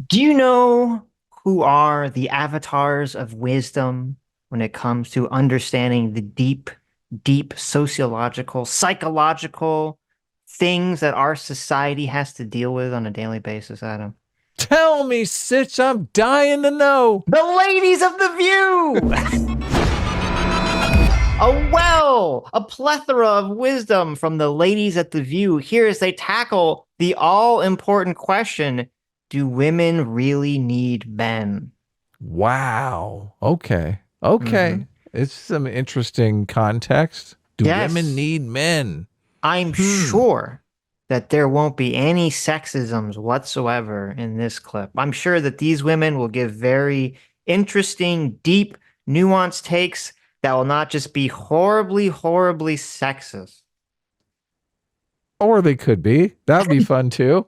Do you know who are the avatars of wisdom when it comes to understanding the deep sociological, psychological things that our society has to deal with on a daily basis, Adam? Tell me, Sitch, I'm dying to know. The ladies of the View! A plethora of wisdom from the ladies at the View here as they tackle the all-important question, do women really need men? Wow. Okay. Mm-hmm. Okay. It's some interesting context. Do women Yes, need men? I'm Hmm. sure that there won't be any sexisms whatsoever in this clip. I'm sure that these women will give very interesting, deep, nuanced takes that will not just be horribly, horribly sexist. Or they could be. That'd be fun too.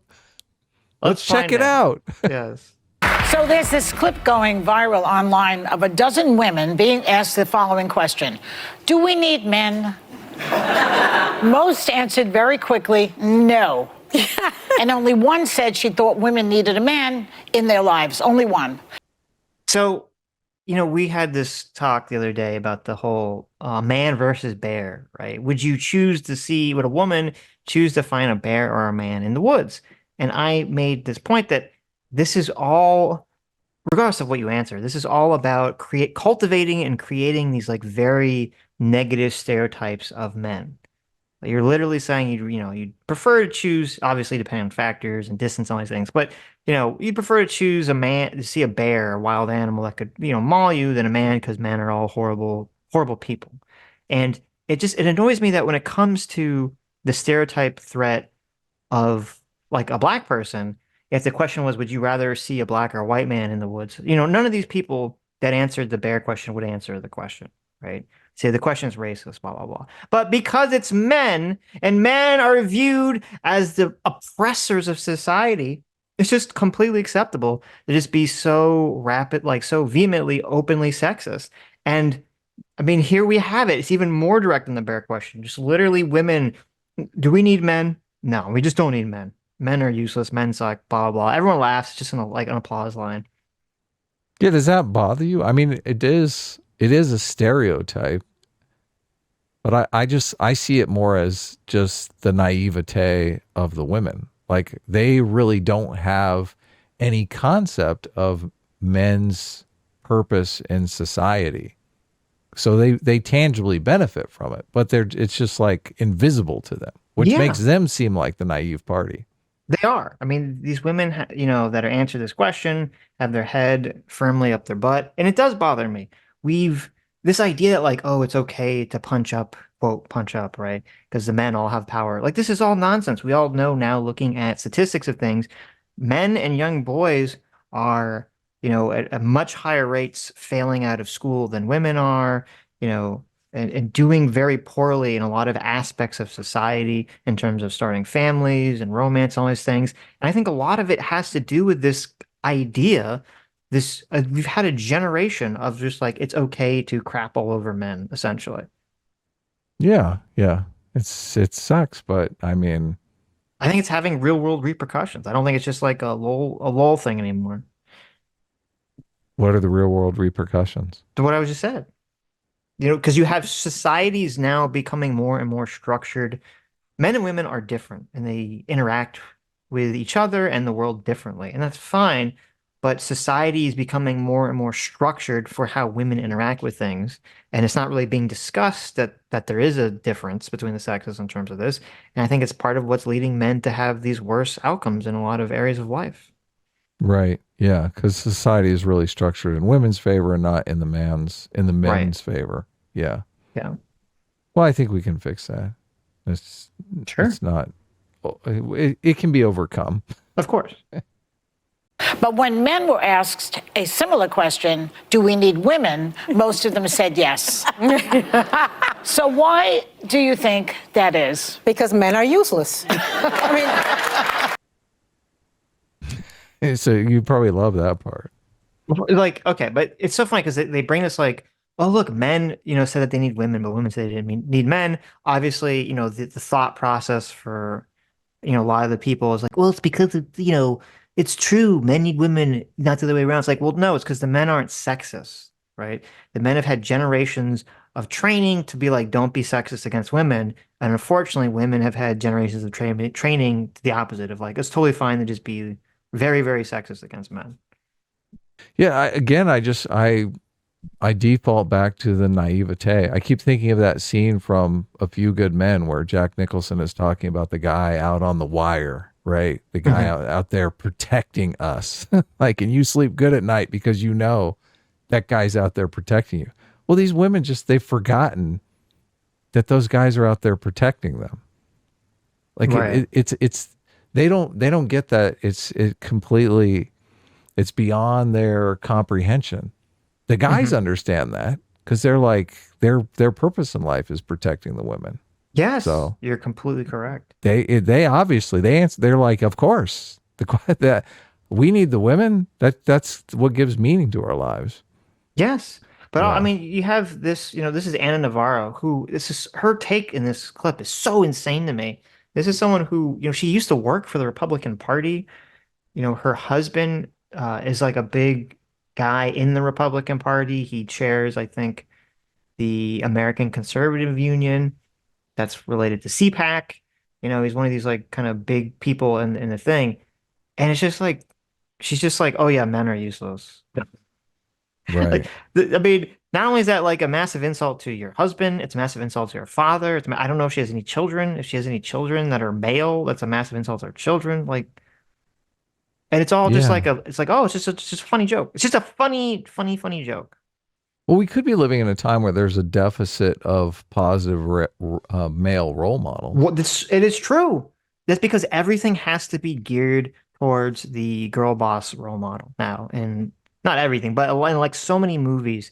Let's Let's check find it out. out. Yes. So there's this clip going viral online of a dozen women being asked the following question: do we need men? Most answered very quickly, no. And only one said she thought women needed a man in their lives. Only one. So, we had this talk the other day about the whole man versus bear, right? Would a woman choose to find a bear or a man in the woods? And I made this point that this is all, regardless of what you answer, this is all about cultivating and creating these like very negative stereotypes of men. You're literally saying you'd prefer to choose, obviously depending on factors and distance, all these things, but you'd prefer to choose a man to see a bear, a wild animal that could, maul you than a man because men are all horrible, horrible people. And it annoys me that when it comes to the stereotype threat of like a black person, if the question was, would you rather see a black or a white man in the woods? None of these people that answered the bear question would answer the question, right? Say the question is racist, blah, blah, blah. But because it's men and men are viewed as the oppressors of society, it's just completely acceptable to just be so rapid, like so vehemently, openly sexist. And I mean, here we have it. It's even more direct than the bear question. Just literally women, do we need men? No, we just don't need men. Men are useless. Men suck. Blah blah. Everyone laughs, just in like an applause line. Yeah, does that bother you? I mean, it is a stereotype, but I see it more as just the naivete of the women. Like they really don't have any concept of men's purpose in society. So they tangibly benefit from it, but it's just like invisible to them, which makes Yeah, them seem like the naive party. they are. I mean, these women, that are answer this question have their head firmly up their butt, and it does bother me. We've this idea that like, oh, it's okay to punch up, quote, punch up, right? Because the men all have power. Like this is all nonsense. We all know now, looking at statistics of things, men and young boys are, at much higher rates failing out of school than women are, and doing very poorly in a lot of aspects of society in terms of starting families and romance, all these things. And I think a lot of it has to do with this idea, we've had a generation of just like it's okay to crap all over men, essentially. Yeah, yeah. It sucks, but I mean, I think it's having real world repercussions. I don't think it's just like a lol thing anymore. what are the real world repercussions? To what I was just said. Because you have societies now becoming more and more structured. Men and women are different and they interact with each other and the world differently. And that's fine. But society is becoming more and more structured for how women interact with things. And it's not really being discussed that there is a difference between the sexes in terms of this. And I think it's part of what's leading men to have these worse outcomes in a lot of areas of life. Right. Yeah, because society is really structured in women's favor and not in the Right. men's favor. Yeah. Yeah. Well, I think we can fix that. It's Sure. it's not. It can be overcome. Of course. But when men were asked a similar question, do we need women? Most of them said yes. So why do you think that is? Because men are useless. I So you probably love that part. Like, okay, but it's so funny because they bring this like, oh, look, men, said that they need women, but women said they didn't need men. Obviously, the thought process for, a lot of the people is like, well, it's because of, it's true. Men need women, not the other way around. It's like, well, no, it's because the men aren't sexist, right? The men have had generations of training to be like, don't be sexist against women. And unfortunately, women have had generations of training to the opposite of like, it's totally fine to just be very, very sexist against men. Yeah, again, I default back to the naivete. I keep thinking of that scene from A Few Good Men where Jack Nicholson is talking about the guy out on the wire, right? The guy Hmm. out there protecting us. Like, and you sleep good at night because you know that guy's out there protecting you. Well, these women they've forgotten that those guys are out there protecting them. Like Right. it's they don't get that it completely it's beyond their comprehension. The guys Hmm. understand that because they're like their purpose in life is protecting the women. Yes, So you're completely correct. they obviously they answer. They're like, of course, that we need the women. That's what gives meaning to our lives. Yes. But I Yeah, mean, you have this, this is Anna Navarro, who this is her take in this clip is so insane to me. This is someone who, she used to work for the Republican Party. Her husband is like a big guy in the Republican Party. He chairs, I think, the American Conservative Union that's related to CPAC. He's one of these like kind of big people in the thing. And it's just like, she's just like, oh yeah, men are useless. right. Like, I mean, not only is that like a massive insult to your husband, it's a massive insult to your father. I don't know if she has any children. If she has any children that are male, that's a massive insult to her children. Like, and it's all just Yeah. like it's like, oh, it's just a funny joke. It's just a funny, funny, funny joke. Well, we could be living in a time where there's a deficit of positive male role models. It is true. That's because everything has to be geared towards the girl boss role model now, and not everything, but in like so many movies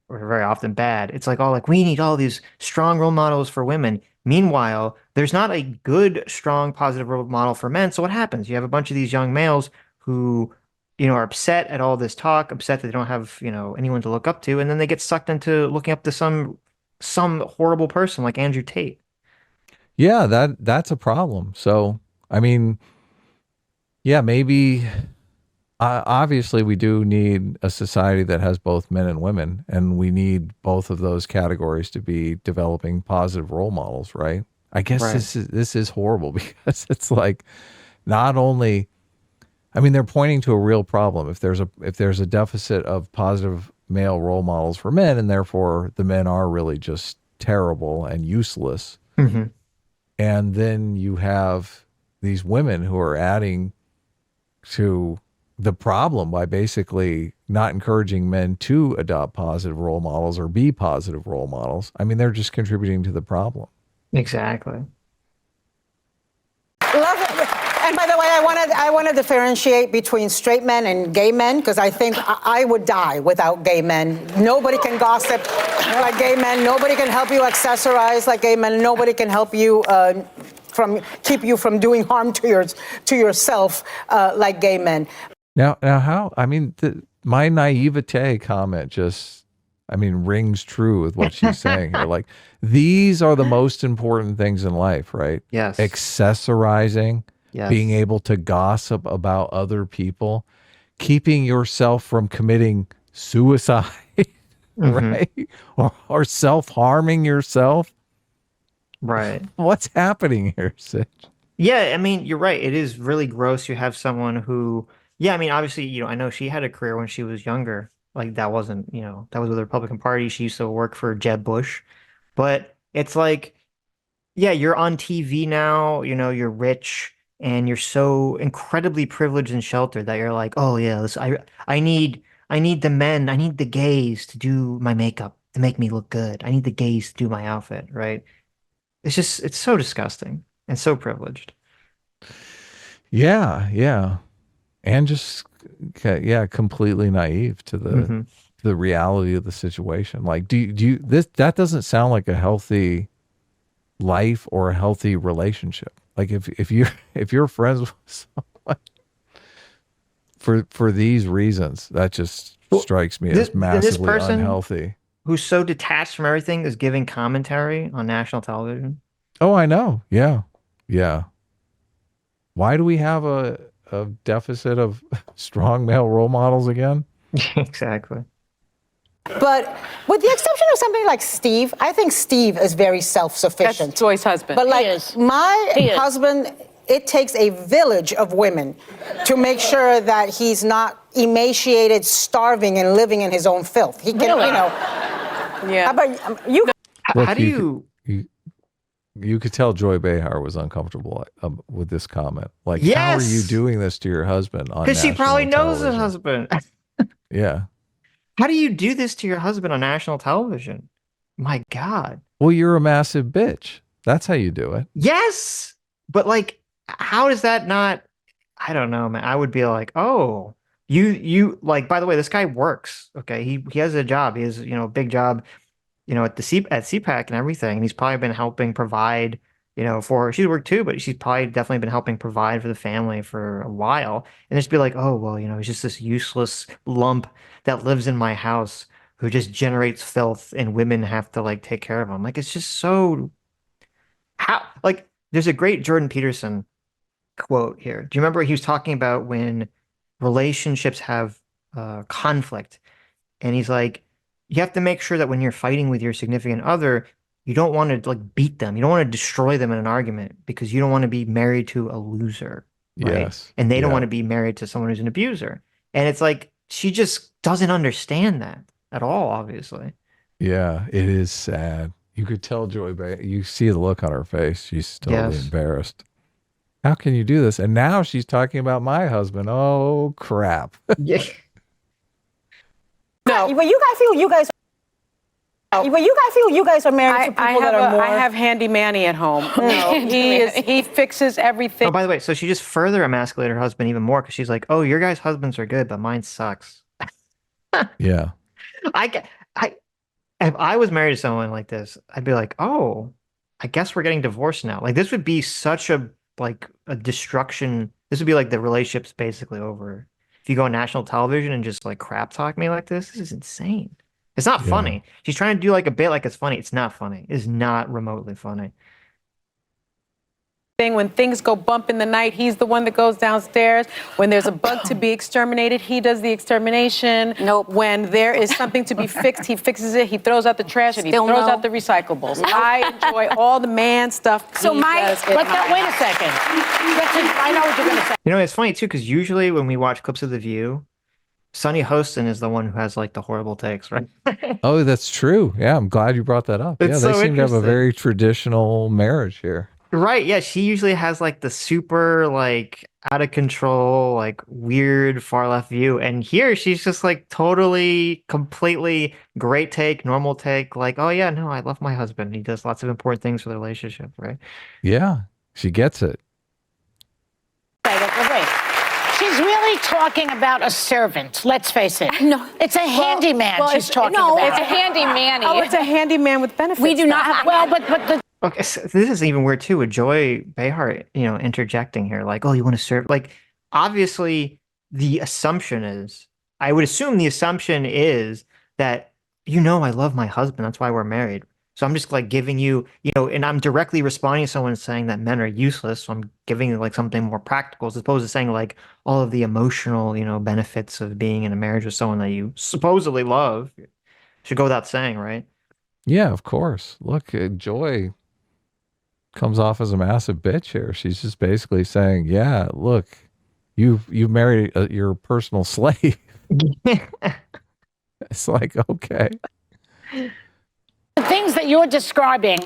or very often bad. It's like, oh, like we need all these strong role models for women. Meanwhile, there's not a good, strong, positive role model for men. So what happens? You have a bunch of these young males who, are upset at all this talk, upset that they don't have, anyone to look up to, and then they get sucked into looking up to some horrible person like Andrew Tate. Yeah, that's a problem. So, I mean, yeah, maybe obviously we do need a society that has both men and women, and we need both of those categories to be developing positive role models, right? I guess Right. this is horrible because it's like not only I mean they're pointing to a real problem. If there's a deficit of positive male role models for men and therefore the men are really just terrible and useless. Hmm. And then you have these women who are adding to the problem by basically not encouraging men to adopt positive role models or be positive role models. I mean, they're just contributing to the problem. Exactly. Love it. And by the way, I want to differentiate between straight men and gay men because I think I would die without gay men. Nobody can gossip like gay men. Nobody can help you accessorize like gay men. Nobody can help you from keep you from doing harm to yourself like gay men. Now, how? I mean, my naivete comment I mean, rings true with what she's saying here. Like, these are the most important things in life, right? Yes. Accessorizing, being Yes. able to gossip about other people, keeping yourself from committing suicide, Hmm. right? Or self-harming yourself. Right. What's happening here, Sitch? Yeah, I mean, you're right. It is really gross. You have someone who, yeah, I mean, obviously, I know she had a career when she was younger. Like that wasn't, that was with the Republican Party. She used to work for Jeb Bush. But it's like, yeah, you're on TV now, you're rich and you're so incredibly privileged and sheltered that you're like, oh yeah, I need the men, I need the gays to do my makeup to make me look good. I need the gays to do my outfit, right? It's so disgusting and so privileged. Yeah, yeah. And just yeah, completely naive to Hmm. the reality of the situation. Like, do you this that doesn't sound like a healthy life or a healthy relationship. Like if you if you're friends with someone for these reasons, that just Well, strikes me this as and this massively person unhealthy. who's so detached from everything is giving commentary on national television. Oh, I know. Yeah, yeah. Why do we have a deficit of strong male role models again? Exactly. But with the exception of somebody like Steve, I think Steve is very self-sufficient. That's Joy's husband. But like He is. my He is. husband, it takes a village of women to make sure that he's not emaciated, starving, and living in his own filth. He can, Really? Yeah. How about you? Look, How do you? You could tell Joy Behar was uncomfortable with this comment. Like, how are Yes! you doing this to your husband on Because she national probably knows the television? husband. Yeah. How do you do this to your husband on national television? My God. Well, you're a massive bitch. That's how you do it. Yes, but like, how is that not? I don't know, man. I would be like, oh, you like. By the way, this guy works. Okay, he has a job. He has a big job. At CPAC and everything. And he's probably been helping provide. For she's worked too, but she's probably definitely been helping provide for the family for a while. And just be like, oh well, he's just this useless lump that lives in my house who just generates filth, and women have to like take care of him. Like it's just so how like there's a great Jordan Peterson quote here. Do you remember he was talking about when relationships have conflict? And he's like, you have to make sure that when you're fighting with your significant other, you don't want to like beat them. You don't want to destroy them in an argument because you don't want to be married to a loser, right? Yes. And they don't Yeah. want to be married to someone who's an abuser. And it's like she just doesn't understand that at all, obviously. Yeah, it is sad. You could tell Joy Behar. You see the look on her face. She's totally Yes. embarrassed. How can you do this? And now she's talking about my husband. Oh, crap. Yeah. No. But you guys feel you guys. But you guys feel you guys are married to people that are more. I have Handy Manny at home. No, he fixes everything. Oh, by the way, so she just further emasculated her husband even more because she's like, oh, your guys' husbands are good, but mine sucks. Yeah. If I was married to someone like this, I'd be like, oh, I guess we're getting divorced now. Like this would be such a destruction. This would be like the relationship's basically over. If you go on national television and just like crap talk me like this is insane. It's not Yeah. funny. She's trying to do like a bit like it's funny. It's not funny. It's not remotely funny. When things go bump in the night, he's the one that goes downstairs. When there's a bug to be exterminated, he does the extermination. Nope. When there is something to be fixed, he fixes it. He throws out the trash and he Still throws no. out the recyclables. I enjoy all the man stuff. So he my- does at Wait night. a second. I know what you're going to say. It's funny too, because usually when we watch clips of The View, Sonny Hostin is the one who has like the horrible takes, right? Oh, that's true. Yeah, I'm glad you brought that up. It's Yeah, they so seem to have a interesting. very traditional marriage here. Right, yeah, she usually has like the super like out of control, like weird far left view. And here she's just like totally, completely great take, normal take, like, oh yeah, no, I love my husband. He does lots of important things for the relationship, right? Yeah, she gets it. Wait. She's really talking about a servant. Let's face it. No. It's a handyman she's talking no, about. it's a handy manny. Oh, it's a handyman with benefits. We do not have. Well, but the Okay, so this is even weird too with Joy Behar, interjecting here, like, oh, you want to serve? Like, obviously, the assumption is, I would assume the assumption is that, I love my husband. That's why we're married. So I'm just like giving you, and I'm directly responding to someone saying that men are useless. So I'm giving like something more practical as opposed to saying like all of the emotional, benefits of being in a marriage with someone that you supposedly love. Should go without saying, right? Yeah, of course. Look, Joy comes off as a massive bitch here. She's just basically saying, yeah, look, you married your personal slave. It's like, okay. things that you're describing,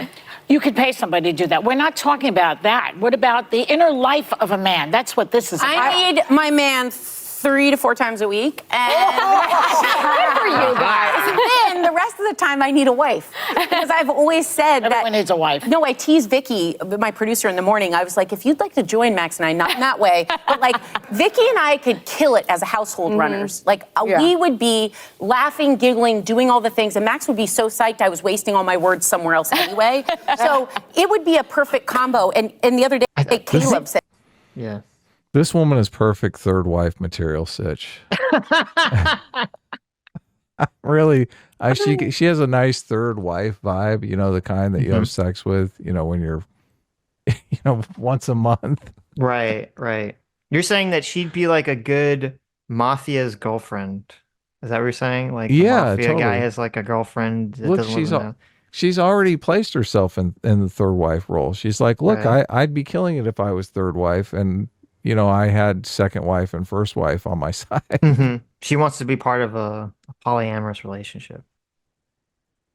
you could pay somebody to do that. We're not talking about that. What about the inner life of a man? That's what this is about. I need my man 3 to 4 times a week, and good for you guys. And then the rest of the time, I need a wife because I've always said that. Everyone needs a wife. No, I tease Vicky, my producer, in the morning. I was like, if you'd like to join Max and I, not in that way, but like Vicky and I could kill it as a household runners. Like we would be laughing, giggling, doing all the things, and Max would be so psyched I was wasting all my words somewhere else anyway. So it would be a perfect combo. And the other day, Caleb said. Yeah. This woman is perfect third wife material, Sitch. Really, she has a nice third wife vibe, the kind that you have sex with, when you're, once a month. Right. You're saying that she'd be like a good mafia's girlfriend. Is that what you're saying? Like the Yeah, mafia guy totally. has like a girlfriend that Look, doesn't live in the she's already placed herself in the third wife role. She's like, look, right. I'd be killing it if I was third wife, and I had second wife and first wife on my side. She wants to be part of a polyamorous relationship.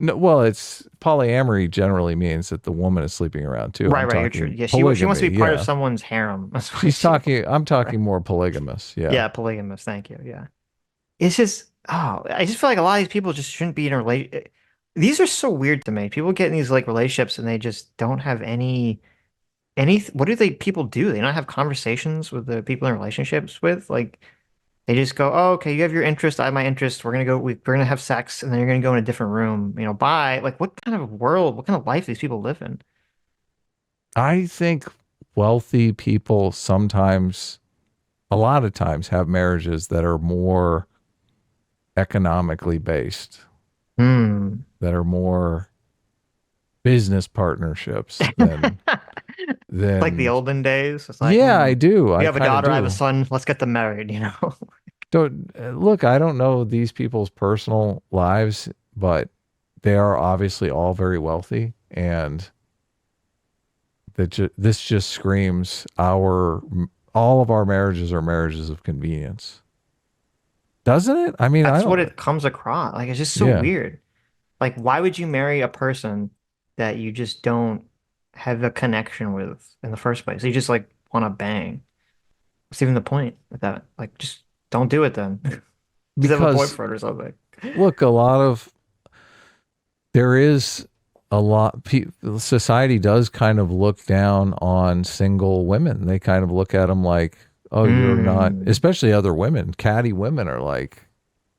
No, well, it's polyamory generally means that the woman is sleeping around too. Right, I'm right. You're true. talking Yeah, she wants to polygamy. be part of Yeah, someone's harem. That's what she's she talking. wants. I'm Right. talking more polygamous. Yeah. Yeah, polygamous. Thank you. Yeah. It's just, oh, I just feel like a lot of these people just shouldn't be in a relation. These are so weird to me. People get in these like relationships and they just don't have any. What do they people do? They don't have conversations with the people in relationships with. Like they just go, oh, okay, you have your interest, I have my interest. We're gonna go. We're gonna have sex, and then you're gonna go in a different room. Bye. Like, what kind of world? What kind of life these people live in? I think wealthy people sometimes, a lot of times, have marriages that are more economically based, Hmm. that are more business partnerships than Like the than. olden days. It's like, Yeah, I do. you I have a kind of daughter, I have a do. son. Let's get them married. Don't look. I don't know these people's personal lives, but they are obviously all very wealthy, and this just screams our all of our marriages are marriages of convenience, doesn't it? I mean, I That's what don't. it comes across. Like, it's just so Yeah, weird. Like, why would you marry a person that you just don't have a connection with in the first place? You just like want to bang. What's even the point of that? Like, just don't do it then. Just have a because boyfriend or something. look, a lot of there is a lot. Society does kind of look down on single women. They kind of look at them like, oh, you're not. Mm. Especially other women, catty women are like,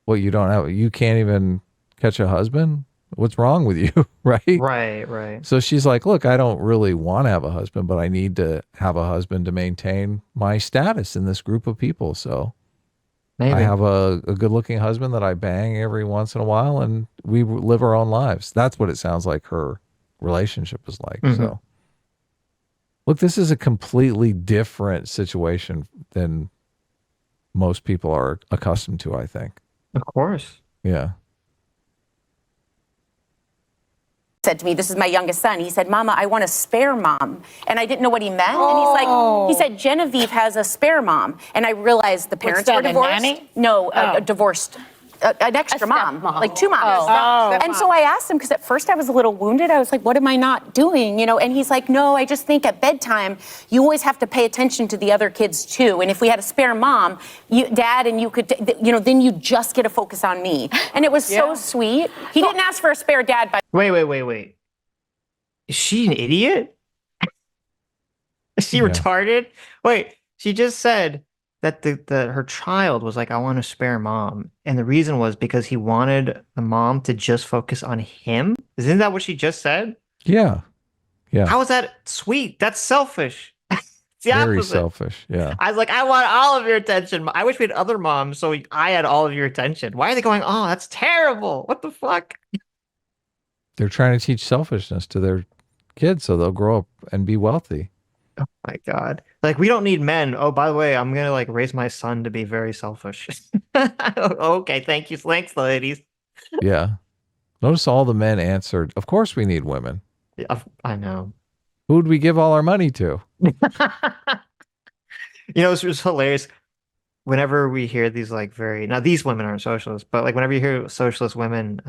what, you don't have, you can't even catch a husband? What's wrong with you? Right? Right, right. So she's like, look, I don't really want to have a husband, but I need to have a husband to maintain my status in this group of people. So I Maybe. have a good looking husband that I bang every once in a while, and we live our own lives. That's what it sounds like her relationship is like. Hmm. So look, this is a completely different situation than most people are accustomed to, I think. Of course. Yeah. Said to me, this is my youngest son. He said, Mama, I want a spare mom. And I didn't know what he meant. And he's like, he said, Genevieve has a spare mom. And I realized the parents that, were a divorced. nanny? No, divorced. An extra mom, stepmom. like two moms. And so I asked him, because at first I was a little wounded. I was like, what am I not doing? And he's like, no, I just think at bedtime, you always have to pay attention to the other kids too. And if we had a spare mom, dad, and you could, then you just get to focus on me. And it was so sweet. He didn't ask for a spare dad, by Wait. Is she an idiot? Is she Yeah. retarded? Wait, she just said that her child was like, I want a spare mom. And the reason was because he wanted the mom to just focus on him. Isn't that what she just said? Yeah. Yeah. How is that sweet? That's selfish. It's the Very opposite. selfish. Yeah. I was like, I want all of your attention. I wish we had other moms so I had all of your attention. Why are they going, oh, that's terrible? What the fuck? They're trying to teach selfishness to their kids so they'll grow up and be wealthy. Oh my God. Like, we don't need men. Oh, by the way, I'm gonna like raise my son to be very selfish. Okay, thank you. Thanks, ladies. Yeah. Notice all the men answered, of course we need women. Yeah, I know. Who'd we give all our money to? It was hilarious. Whenever we hear these like very now these women aren't socialists, but like whenever you hear socialist women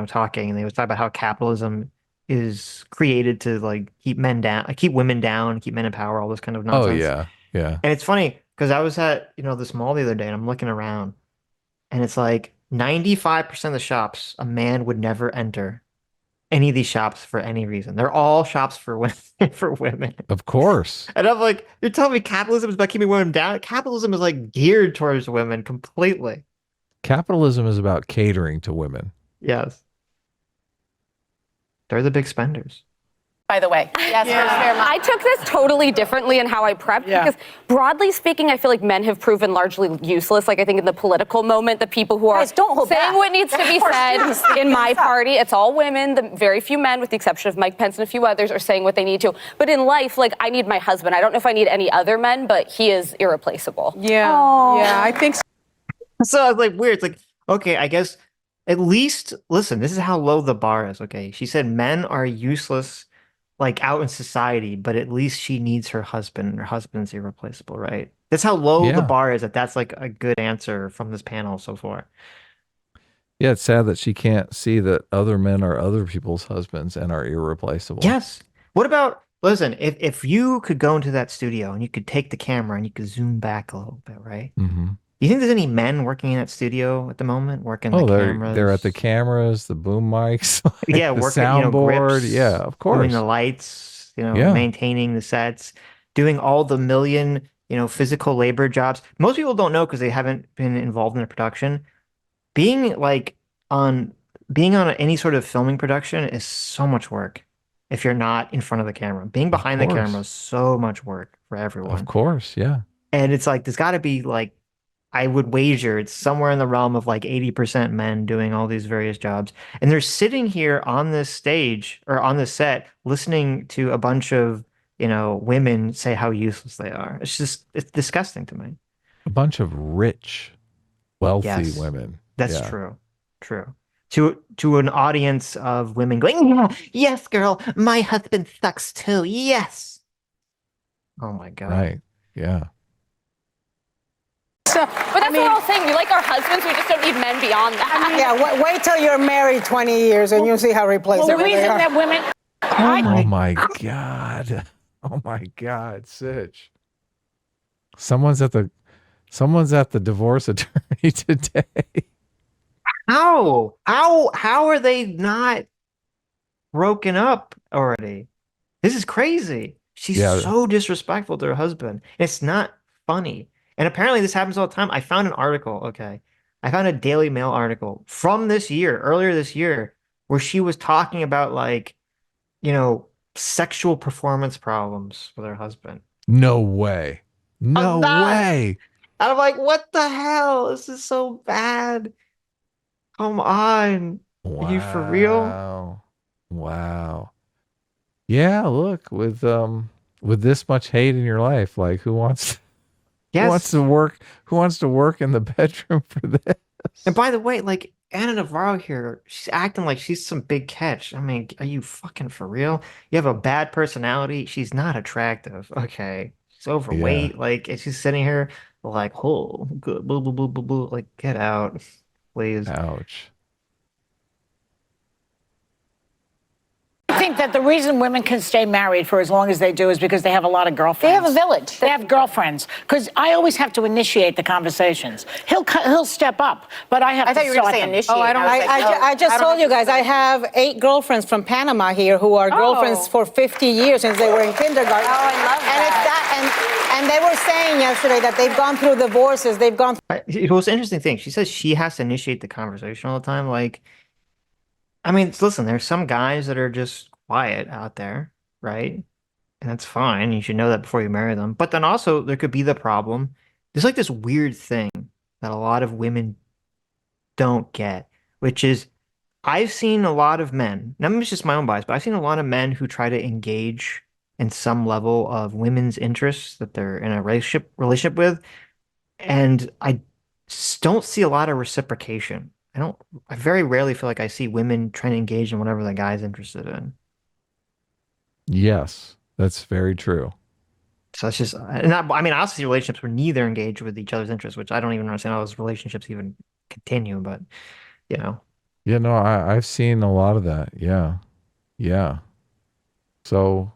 talking and they would talk about how capitalism is created to like keep men down, like, keep women down, keep men in power, all this kind of Oh, nonsense. yeah. Yeah. And it's funny because I was at, this mall the other day and I'm looking around and it's like 95% of the shops a man would never enter any of these shops for any reason. They're all shops for women for women. Of course. And I'm like, you're telling me capitalism is about keeping women down? Capitalism is like geared towards women completely. Capitalism is about catering to women. Yes. They're the big spenders. By the way, yes, I took this totally differently in how I prepped because, broadly speaking, I feel like men have proven largely useless. Like I think in the political moment, the people who are Guys, don't hold saying back. what needs to be said in my party, it's all women. The very few men, with the exception of Mike Pence and a few others, are saying what they need to. But in life, like I need my husband. I don't know if I need any other men, but he is irreplaceable. Yeah, yeah, I think so. So it's like weird. It's like, okay, I guess at least listen, this is how low the bar is. Okay. She said men are useless like out in society, but at least she needs her husband, and her husband's irreplaceable, right? That's how low the Yeah. bar is, that's like a good answer from this panel so far. Yeah, it's sad that she can't see that other men are other people's husbands and are irreplaceable. Yes. What about listen, if you could go into that studio and you could take the camera and you could zoom back a little bit, right? Mm-hmm. You think there's any men working in that studio at the moment, working Oh, the they're cameras? at the cameras, the boom mics, like Yeah, the working, soundboard. grips, Yeah, of course. doing the lights, Yeah. maintaining the sets, doing all the million, physical labor jobs. Most people don't know because they haven't been involved in the production. Being like on being on any sort of filming production is so much work if you're not in front of the camera. Being behind the course. camera is so much work for everyone. Of course, yeah. And it's like there's got to be like I would wager it's somewhere in the realm of like 80% men doing all these various jobs. And they're sitting here on this stage or on this set listening to a bunch of, women say how useless they are. It's disgusting to me. A bunch of rich, wealthy Yes, women. that's Yeah. true. True. To an audience of women going, yeah, yes, girl, my husband sucks too. Yes. Oh my God. Right. Yeah. But that's what we're all saying. We like our husbands. We just don't need men beyond that. Yeah, wait till you're married 20 years and you'll see how replaceable The they reason are. that women. Oh my God. Oh my God, Sitch. Someone's at the divorce attorney today. How are they not broken up already? This is crazy. She's Yeah. so disrespectful to her husband. It's not funny. And apparently this happens all the time. I found an article, okay. I found a Daily Mail article from earlier this year, where she was talking about like, sexual performance problems with her husband. No way. No way. And I'm like, what the hell? This is so bad. Come on. Are you for real? Wow. Wow. Yeah, look, with this much hate in your life, like who wants Yes. to work in the bedroom for this? And by the way, like Anna Navarro here, she's acting like she's some big catch. I mean, are you fucking for real? You have a bad personality. She's not attractive. Okay. She's overweight. Yeah. Like, and she's sitting here like, oh, good, boo, boo, boo, boo, boo. Like, get out, please. Ouch. I think that the reason women can stay married for as long as they do is because they have a lot of girlfriends. They have a village. They have girlfriends. Because I always have to initiate the conversations. He'll step up, but I have I to thought you were going to start say them. initiate. Oh, I don't- was like, no, I just don't told have you to guys, I have 8 girlfriends from Panama here who are girlfriends for 50 years since they were in kindergarten. Oh, I love And it's that, and they were saying yesterday that they've gone through divorces, they've gone It was an interesting thing. She says she has to initiate the conversation all the time. Like, I mean, listen, there's some guys that are just quiet out there, right? And that's fine. You should know that before you marry them. But then also there could be the problem. There's like this weird thing that a lot of women don't get, which is I've seen a lot of men, now maybe it's just my own bias, but I've seen a lot of men who try to engage in some level of women's interests that they're in a relationship with. And I don't see a lot of reciprocation. I very rarely feel like I see women trying to engage in whatever the guy's interested in. Yes, that's very true. So it's just, and I mean, I also see relationships where neither engage with each other's interests, which I don't even understand how those relationships even continue, but Yeah, no, I've seen a lot of that. Yeah. Yeah. So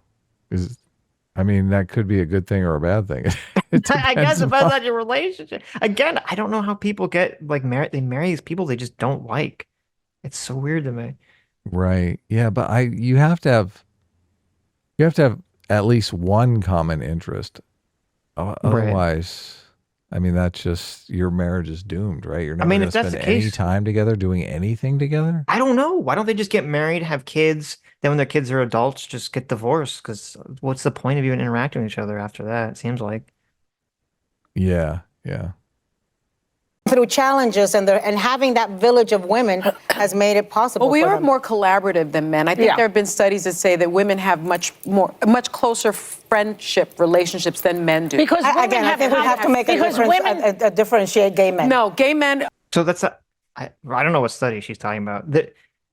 that could be a good thing or a bad thing. It I guess depends it depends upon- on your relationship. Again, I don't know how people get like married. They marry these people they just don't like. It's so weird to me. Right. Yeah, but you have to have at least one common interest. Right. Otherwise, I mean, that's just your marriage is doomed, right? You're I never mean, going if to that's spend the any case, time together doing anything together. I don't know. Why don't they just get married, have kids, then when their kids are adults, just get divorced? Because what's the point of even interacting with each other after that? It seems like. Yeah, yeah. Through challenges and having that village of women has made it possible Well, we for are them. more collaborative than men. I think Yeah. there have been studies that say that women have much closer friendship relationships than men do. Because women Again, I think we have to make a because difference, women differentiate gay men. No, gay men. So I don't know what study she's talking about.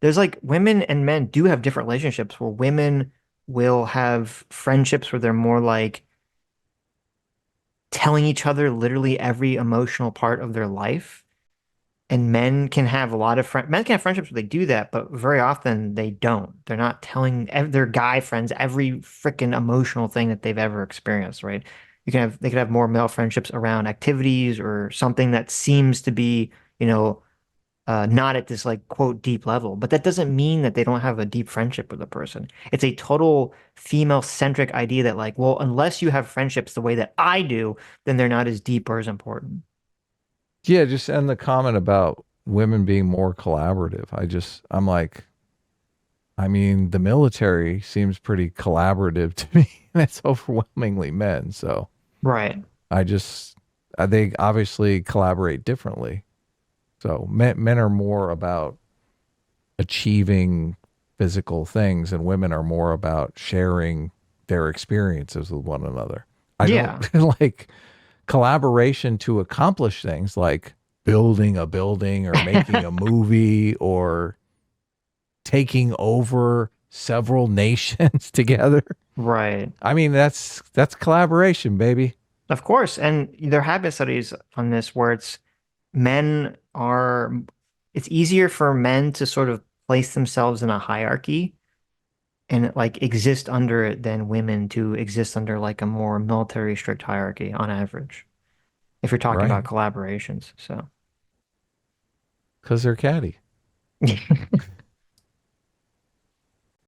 There's like women and men do have different relationships where women will have friendships where they're more like telling each other literally every emotional part of their life. And men can have a lot of men can have friendships where they do that, but very often they don't. They're not telling their guy friends every freaking emotional thing that they've ever experienced, right? They could have more male friendships around activities or something that seems to be, you know, not at this like quote deep level, but that doesn't mean that they don't have a deep friendship with a person. It's a total female centric idea that like, well, unless you have friendships the way that I do, then they're not as deep or as important. Yeah, just end the comment about women being more collaborative. I'm like, I mean, the military seems pretty collaborative to me, and it's overwhelmingly men. So Right. I just, they obviously collaborate differently. So men are more about achieving physical things, and women are more about sharing their experiences with one another. I Yeah. don't like collaboration to accomplish things like building a building or making a movie or taking over several nations together. Right. I mean, that's collaboration, baby. Of course. And there have been studies on this where men are, it's easier for men to sort of place themselves in a hierarchy and like exist under it than women to exist under like a more military strict hierarchy on average, if you're talking Right. about collaborations. So, Because they're catty.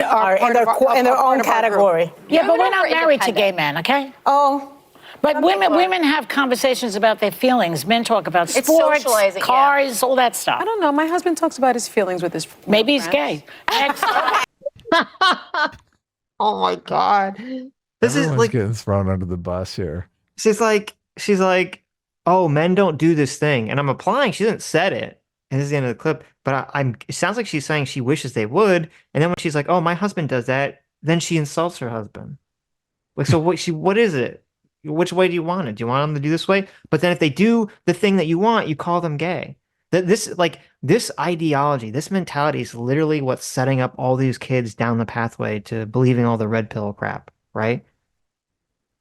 Are in their own category. Yeah, but we're Women not are married to gay independent. men, okay? Oh, But women have conversations about their feelings. Men talk about It's sports, socializing, yeah. cars, all that stuff. I don't know. My husband talks about his feelings with his Maybe he's friends. gay. Next. oh my God. This is Everyone's like, getting thrown under the bus here. she's like, oh, men don't do this thing. And I'm applying. She hasn't said it. And this is the end of the clip. But it sounds like she's saying she wishes they would. And then when she's like, oh, my husband does that, then she insults her husband. Like, so what is it? Which way do you want it? Do you want them to do this way? But then if they do the thing that you want, you call them gay. This ideology, this mentality is literally what's setting up all these kids down the pathway to believing all the red pill crap, right?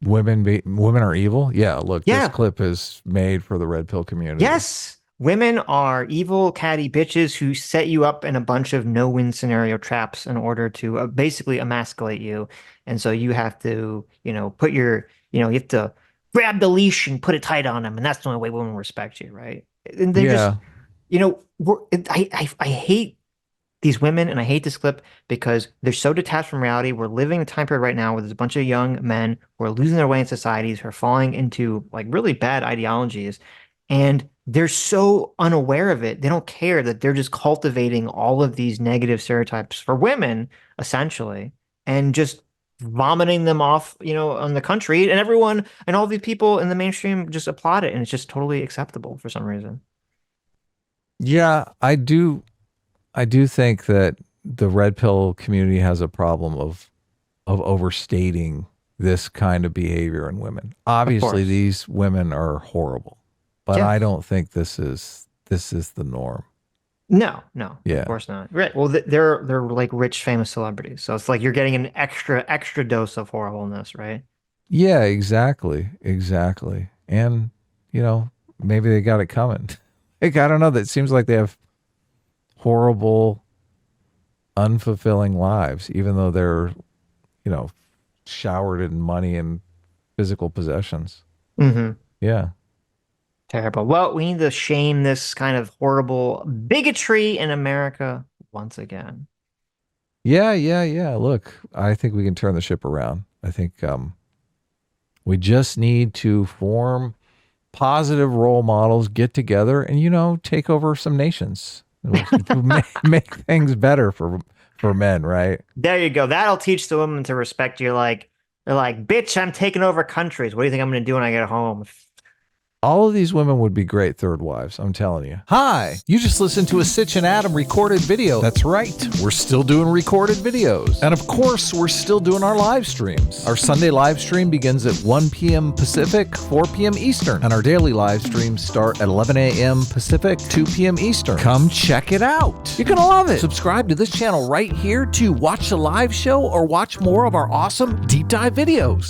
Women are evil. Yeah, look, Yeah. this clip is made for the red pill community. Yes. Women are evil, catty bitches who set you up in a bunch of no-win scenario traps in order to basically emasculate you. And so you have to, you have to grab the leash and put it tight on them. And that's the only way women respect you, right? And they're Yeah. just, I hate these women and I hate this clip because they're so detached from reality. We're living a time period right now where there's a bunch of young men who are losing their way in societies, who are falling into like really bad ideologies. And they're so unaware of it. They don't care that they're just cultivating all of these negative stereotypes for women, essentially, and just vomiting them off, on the country. And everyone and all these people in the mainstream just applaud it. And it's just totally acceptable for some reason. Yeah, I do think that the red pill community has a problem of overstating this kind of behavior in women. Obviously, course. these women are horrible, but Yeah. I don't think this is the norm. No, Yeah. of course not. Right. Well, they're like rich, famous celebrities. So it's like you're getting an extra dose of horribleness, right? Yeah, exactly. Exactly. And, maybe they got it coming. Like, I don't know. That seems like they have horrible, unfulfilling lives, even though they're, showered in money and physical possessions. Mm-hmm. Yeah. Terrible. Well, we need to shame this kind of horrible bigotry in America once again. Yeah, yeah, yeah. Look, I think we can turn the ship around. I think we just need to form positive role models get together and, take over some nations. Make things better for men, right? There you go. That'll teach the women to respect you. They're like, bitch, I'm taking over countries. What do you think I'm going to do when I get home? All of these women would be great third wives, I'm telling you. Hi, you just listened to a Sitch and Adam recorded video. That's right, we're still doing recorded videos. And of course, we're still doing our live streams. Our Sunday live stream begins at 1 p.m. Pacific, 4 p.m. Eastern. And our daily live streams start at 11 a.m. Pacific, 2 p.m. Eastern. Come check it out. You're gonna love it. Subscribe to this channel right here to watch the live show or watch more of our awesome deep dive videos.